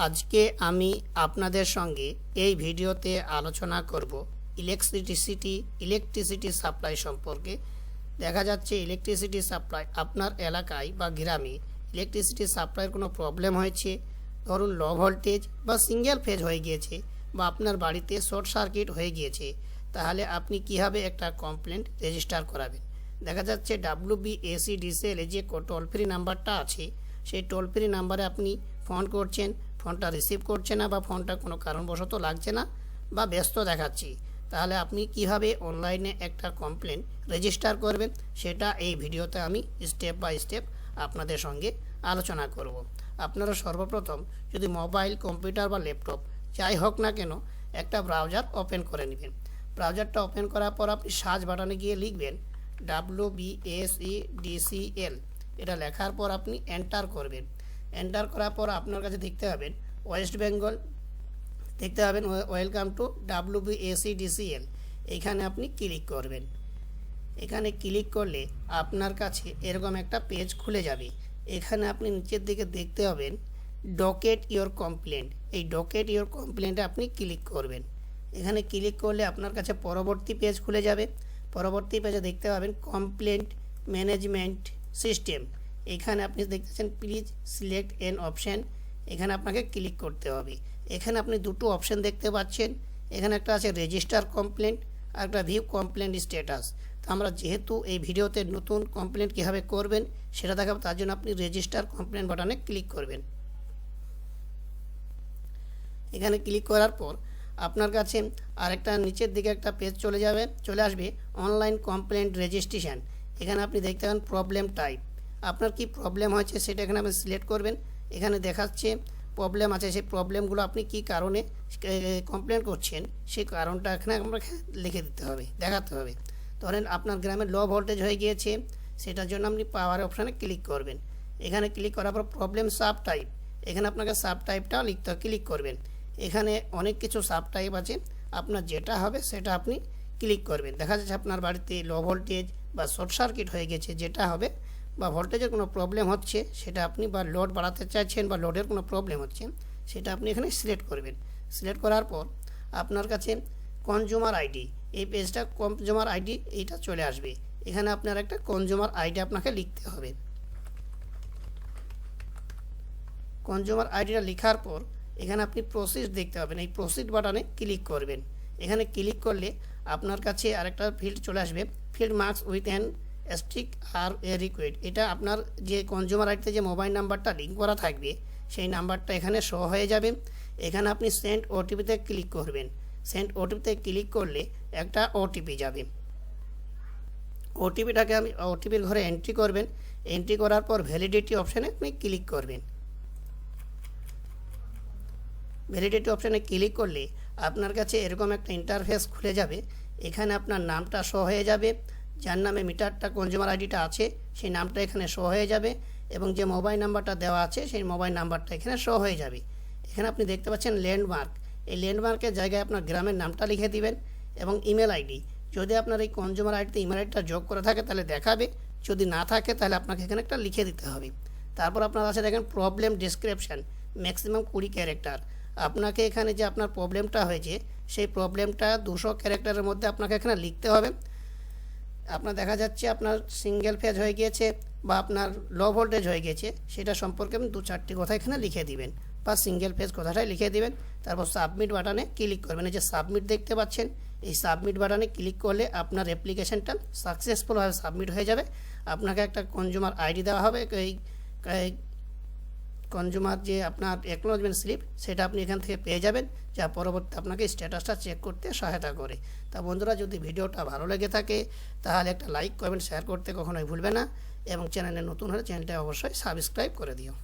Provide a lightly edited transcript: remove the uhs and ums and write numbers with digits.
আজকে আমি আপনাদের সঙ্গে এই ভিডিওতে আলোচনা করব ইলেকট্রিসিটি সাপ্লাই সম্পর্কে। দেখা যাচ্ছে ইলেকট্রিসিটি সাপ্লাই আপনার এলাকায় বা গ্রামে ইলেকট্রিসিটি সাপ্লাইয়ের কোনো প্রবলেম হয়েছে, ধরুন লো ভোল্টেজ বা সিঙ্গেল ফেজ হয়ে গিয়েছে বা আপনার বাড়িতে শর্ট সার্কিট হয়ে গিয়েছে, তাহলে আপনি কীভাবে একটা কমপ্লেন্ট রেজিস্টার করাবেন। দেখা যাচ্ছে WBACDCL যে টোল ফ্রি নাম্বারটা আছে, সেই টোল ফ্রি নাম্বারে আপনি ফোন করছেন, ফোনটা রিসিভ করছে না বা ফোনটা কোনো কারণবশত লাগছে না বা ব্যস্ত দেখাচ্ছি, তাহলে আপনি কিভাবে অনলাইনে একটা কমপ্লেন রেজিস্টার করবেন সেটা এই ভিডিওতে আমি স্টেপ বাই স্টেপ আপনাদের সঙ্গে আলোচনা করব। আপনারা সর্বপ্রথম যদি মোবাইল, কম্পিউটার বা ল্যাপটপ যাই হোক না কেন একটা ব্রাউজার ওপেন করে নেবেন। ব্রাউজারটা ওপেন করার পর আপনি সার্চ বাটনে গিয়ে লিখবেন WBACDCL। এটা লেখার পর আপনি এন্টার করবেন। এন্টার করার পর আপনার কাছে দেখতে পাবেন ওয়েস্ট বেঙ্গল, দেখতে পাবেন ওয়েলকাম টু WBACDCL। এখানে আপনি ক্লিক করবেন। এখানে ক্লিক করলে আপনার কাছে এরকম একটা পেজ খুলে যাবে। এখানে আপনি নিচের দিকে দেখতে পাবেন ডকেট ইওর কমপ্লেন্ট। এই ডকেট ইওর কমপ্লেন্টে আপনি ক্লিক করবেন। এখানে ক্লিক করলে আপনার কাছে পরবর্তী পেজ খুলে যাবে। পরবর্তী পেজে দেখতে পাবেন কমপ্লেন্ট ম্যানেজমেন্ট সিস্টেম। এখানে আপনি দেখতেছেন প্লিজ সিলেক্ট এন অপশান। এখানে আপনাকে ক্লিক করতে হবে। এখানে আপনি দুটো অপশান দেখতে পাচ্ছেন। এখানে একটা আছে রেজিস্টার কমপ্লেন্ট আর একটা ভিউ কমপ্লেন্ট স্ট্যাটাস। তো আমরা যেহেতু এই ভিডিওতে নতুন কমপ্লেন্ট কীভাবে করবেন সেটা দেখাবো, তার জন্য আপনি রেজিস্টার কমপ্লেন্ট বাটনে ক্লিক করবেন। এখানে ক্লিক করার পর আপনার কাছে আরেকটা নিচের দিকে একটা পেজ চলে আসবে অনলাইন কমপ্লেন্ট রেজিস্ট্রেশন। এখানে আপনি দেখতে পাবেন প্রবলেম টাইপ। আপনার কি প্রবলেম হয়েছে সেটা এখানে আপনি সিলেক্ট করবেন। এখানে দেখাচ্ছে প্রবলেম আছে, সেই প্রবলেমগুলো আপনি কি কারণে কমপ্লেন করছেন সেই কারণটা এখানে আপনাকে লিখে দিতে হবে, দেখাতে হবে। ধরেন আপনার গ্রামে লো ভোল্টেজ হয়ে গিয়েছে, সেটার জন্য আপনি পাওয়ার অপশানে ক্লিক করবেন। এখানে ক্লিক করার পর প্রবলেম সাব টাইপ, এখানে আপনাকে সাব টাইপটাও লিখতে হবে, ক্লিক করবেন। এখানে অনেক কিছু সাব টাইপ আছে, আপনার যেটা হবে সেটা আপনি ক্লিক করবেন। দেখা যাচ্ছে আপনার বাড়িতে লো ভোল্টেজ বা শর্ট সার্কিট হয়ে গেছে, যেটা হবে বা ভোল্টেজের কোনো প্রবলেম হচ্ছে সেটা আপনি, বা লোড বাড়াতে চাইছেন বা লোডের কোনো প্রবলেম হচ্ছে সেটা আপনি এখানে সিলেক্ট করবেন। সিলেক্ট করার পর আপনার কাছে কনজিউমার আইডি, এই পেজটা কনজিউমার আইডি এইটা চলে আসবে। এখানে আপনার একটা কনজিউমার আইডি আপনাকে লিখতে হবে। কনজিউমার আইডিটা লেখার পর এখানে আপনি প্রসিড দেখতে পাবেন, এই প্রসিড বাটনে ক্লিক করবেন। এখানে ক্লিক করলে আপনার কাছে আরেকটা ফিল্ড চলে আসবে, field marks with an asterisk are a required. এটা আপনার যে কনজিউমার আইডিতে যে মোবাইল নাম্বারটা লিঙ্ক করা থাকবে সেই নাম্বারটা এখানে শো হয়ে যাবে। এখানে আপনি সেন্ড ওটিপিতে ক্লিক করবেন। সেন্ড ওটিপিতে ক্লিক করলে একটা ওটিপি যাবে। ওটিপিটাকে আমি ওটিপির ঘরে এন্ট্রি করবেন। এন্ট্রি করার পর ভ্যালিডিটি অপশানে আপনি ক্লিক করবেন। ভ্যালিডিটি অপশানে ক্লিক করলে আপনার কাছে এরকম একটা ইন্টারফেস খুলে যাবে। এখানে আপনার নামটা শো হয়ে যাবে, যার নামে মিটারটা কনজিউমার আইডিটা আছে সেই নামটা এখানে শো হয়ে যাবে, এবং যে মোবাইল নাম্বারটা দেওয়া আছে সেই মোবাইল নাম্বারটা এখানে শো হয়ে যাবে। এখানে আপনি দেখতে পাচ্ছেন ল্যান্ডমার্ক, এই ল্যান্ডমার্কের জায়গায় আপনার গ্রামের নামটা লিখে দিবেন এবং ইমেল আইডি। যদি আপনার এই কনজিউমার আইডিতে ইমেল আইডিটা যোগ করে থাকে তাহলে দেখাবে, যদি না থাকে তাহলে আপনাকে এখানে একটা লিখে দিতে হবে। তারপর আপনার কাছে দেখেন প্রবলেম ডেসক্রিপশান, ম্যাক্সিমাম 20 ক্যারেক্টার। আপনাকে এখানে যে আপনার প্রবলেমটা হয়েছে সেই প্রবলেমটা 200 ক্যারেক্টারের মধ্যে আপনাকে এখানে লিখতে হবে। আপনার দেখা যাচ্ছে আপনার সিঙ্গেল ফেজ হয়ে গিয়েছে বা আপনার লো ভোল্টেজ হয়ে গেছে, সেটা সম্পর্কে আপনি 2-4টি কথা এখানে লিখে দিবেন বা সিঙ্গেল ফেজ কথাটাই লিখে দিবেন। তারপর সাবমিট বাটনে ক্লিক করবেন। এই যে সাবমিট দেখতে পাচ্ছেন, এই সাবমিট বাটনে ক্লিক করলে আপনার অ্যাপ্লিকেশনটা সাকসেসফুলভাবে সাবমিট হয়ে যাবে। আপনাকে একটা কনজিউমার আইডি দেওয়া হবে, এই কনজিউমার যে আপনার অ্যাকনোলেজমেন্ট স্লিপ সেটা আপনি এখান থেকে পেয়ে যাবেন, যা পরবর্তী আপনাকে স্ট্যাটাসটা চেক করতে সহায়তা করে। তা বন্ধুরা, যদি ভিডিওটা ভালো লেগে থাকে তাহলে একটা লাইক, কমেন্ট, শেয়ার করতে কখনোই ভুলবে না, এবং চ্যানেলে নতুন হলে চ্যানেলটা অবশ্যই সাবস্ক্রাইব করে দিও।